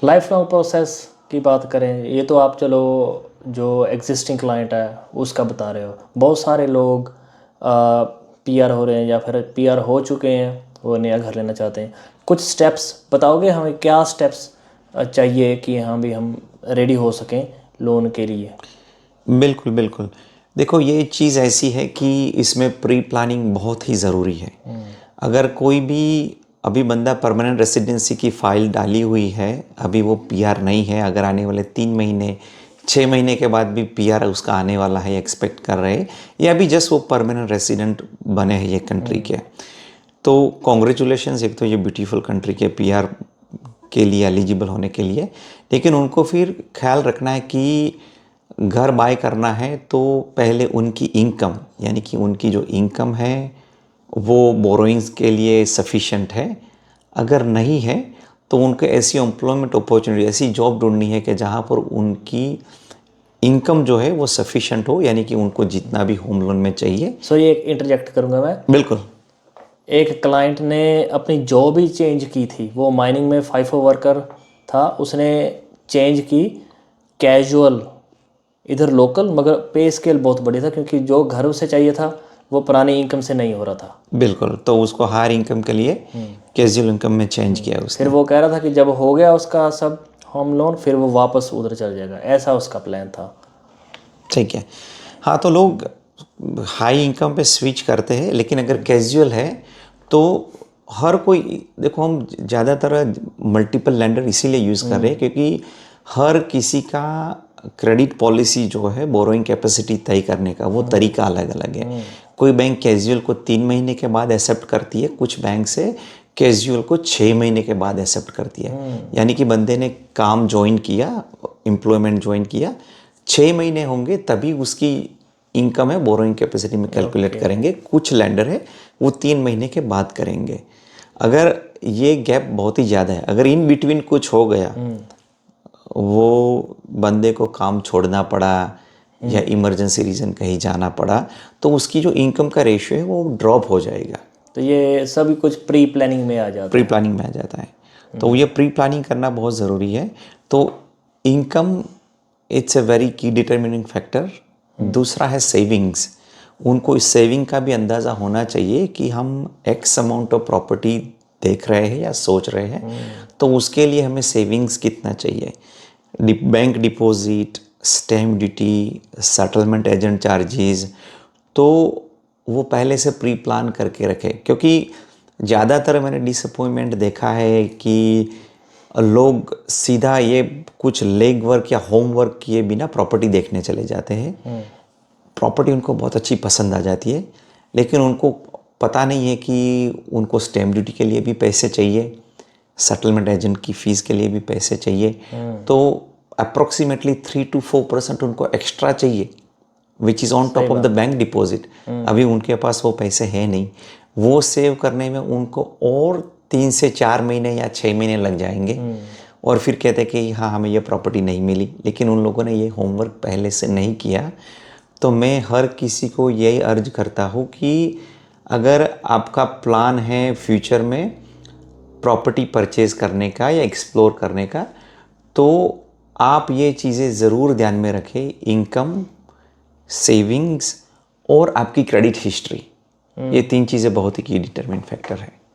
Life long process की बात करें, ये तो आप चलो जो एग्जिस्टिंग क्लाइंट है उसका बता रहे हो। बहुत सारे लोग पीआर हो रहे हैं या फिर पीआर हो चुके हैं, वो नया घर लेना चाहते हैं। कुछ स्टेप्स बताओगे हमें, क्या स्टेप्स चाहिए कि हाँ भी हम रेडी हो सकें लोन के लिए? बिल्कुल बिल्कुल। देखो, ये चीज़ ऐसी है कि इसमें प्री प्लानिंग बहुत ही ज़रूरी है। अगर कोई भी अभी बंदा परमानेंट रेसिडेंसी की फ़ाइल डाली हुई है, अभी वो पीआर नहीं है, अगर आने वाले 3 महीने 6 महीने के बाद भी पीआर उसका आने वाला है, एक्सपेक्ट कर रहे हैं, या अभी जस्ट वो परमानेंट रेसिडेंट बने हैं ये कंट्री के, तो कॉन्ग्रेचुलेशंस। एक तो ये ब्यूटीफुल कंट्री के पीआर के लिए एलिजिबल होने के लिए। लेकिन उनको फिर ख्याल रखना है कि घर बाय करना है तो पहले उनकी इनकम, यानी कि उनकी जो इनकम है वो बोरोइंग्स के लिए सफिशेंट है। अगर नहीं है तो उनको ऐसी एम्प्लॉयमेंट अपॉर्चुनिटी, ऐसी जॉब ढूंढनी है कि जहाँ पर उनकी इनकम जो है वो सफिशेंट हो, यानी कि उनको जितना भी होम लोन में चाहिए। सो ये इंटरजेक्ट करूँगा मैं। बिल्कुल। एक क्लाइंट ने अपनी जॉब ही चेंज की थी, वो माइनिंग में फाइफो वर्कर था, उसने चेंज की कैजुअल इधर लोकल, मगर पे स्केल बहुत बड़ी था क्योंकि जो घर उसे चाहिए था वो पुरानी इनकम से नहीं हो रहा था। बिल्कुल, तो उसको हायर इनकम के लिए कैजुअल इनकम में चेंज किया फिर उसने। वो कह रहा था कि जब हो गया उसका सब होम लोन फिर वो वापस उधर चल जाएगा, ऐसा उसका प्लान था। ठीक है। हाँ, तो लोग हाई इनकम पे स्विच करते हैं, लेकिन अगर कैजुअल है तो हर कोई, देखो हम ज़्यादातर मल्टीपल लेंडर इसीलिए यूज़ कर रहे हैं क्योंकि हर किसी का क्रेडिट पॉलिसी जो है बोरोइंग कैपेसिटी तय करने का वो तरीका अलग अलग है। कोई बैंक कैजुअल को 3 महीने के बाद एक्सेप्ट करती है, कुछ बैंक से कैजुअल को 6 महीने के बाद एक्सेप्ट करती है। यानी कि बंदे ने काम ज्वाइन किया, एम्प्लॉयमेंट ज्वाइन किया, 6 महीने होंगे तभी उसकी इनकम है बोरोइंग कैपेसिटी में कैलकुलेट करेंगे। कुछ लेंडर है वो 3 महीने के बाद करेंगे। अगर ये गैप बहुत ही ज़्यादा है, अगर इन बिटवीन कुछ हो गया, वो बंदे को काम छोड़ना पड़ा या इमरजेंसी रीज़न कहीं जाना पड़ा, तो उसकी जो इनकम का रेशियो है वो ड्रॉप हो जाएगा। तो ये सभी कुछ प्री प्लानिंग में आ जाता प्री है। प्लानिंग में आ जाता है। तो ये प्री प्लानिंग करना बहुत ज़रूरी है। तो इनकम इट्स अ वेरी की डिटर्मिनिंग फैक्टर। दूसरा है सेविंग्स। उनको इस सेविंग का भी अंदाज़ा होना चाहिए कि हम एक्स अमाउंट ऑफ प्रॉपर्टी देख रहे हैं या सोच रहे हैं, तो उसके लिए हमें सेविंग्स कितना चाहिए। Bank deposit, stamp duty, settlement agent charges, तो वो पहले से प्री प्लान करके रखें। क्योंकि ज़्यादातर मैंने डिसअपॉइंटमेंट देखा है कि लोग सीधा ये कुछ लेग वर्क या होम वर्क किए बिना प्रॉपर्टी देखने चले जाते हैं। प्रॉपर्टी उनको बहुत अच्छी पसंद आ जाती है, लेकिन उनको पता नहीं है कि उनको स्टैम्प ड्यूटी के लिए भी पैसे चाहिए, सेटलमेंट एजेंट की फ़ीस के लिए भी पैसे चाहिए। तो अप्रोक्सीमेटली 3 to 4% उनको एक्स्ट्रा चाहिए, which is on top of the bank deposit. अभी उनके पास वो पैसे हैं नहीं, वो सेव करने में उनको और 3 से 4 महीने या 6 महीने लग जाएंगे। और फिर कहते हैं कि हाँ हमें ये प्रॉपर्टी नहीं मिली, लेकिन उन लोगों ने ये होमवर्क पहले से नहीं किया। तो मैं हर किसी को यही अर्ज करता हूँ कि अगर आपका प्लान है फ्यूचर में प्रॉपर्टी परचेज़ करने का या एक्सप्लोर करने का, तो आप ये चीज़ें ज़रूर ध्यान में रखें। इनकम, सेविंग्स और आपकी क्रेडिट हिस्ट्री, ये 3 चीज़ें बहुत ही की डिटरमिनेंट फैक्टर है।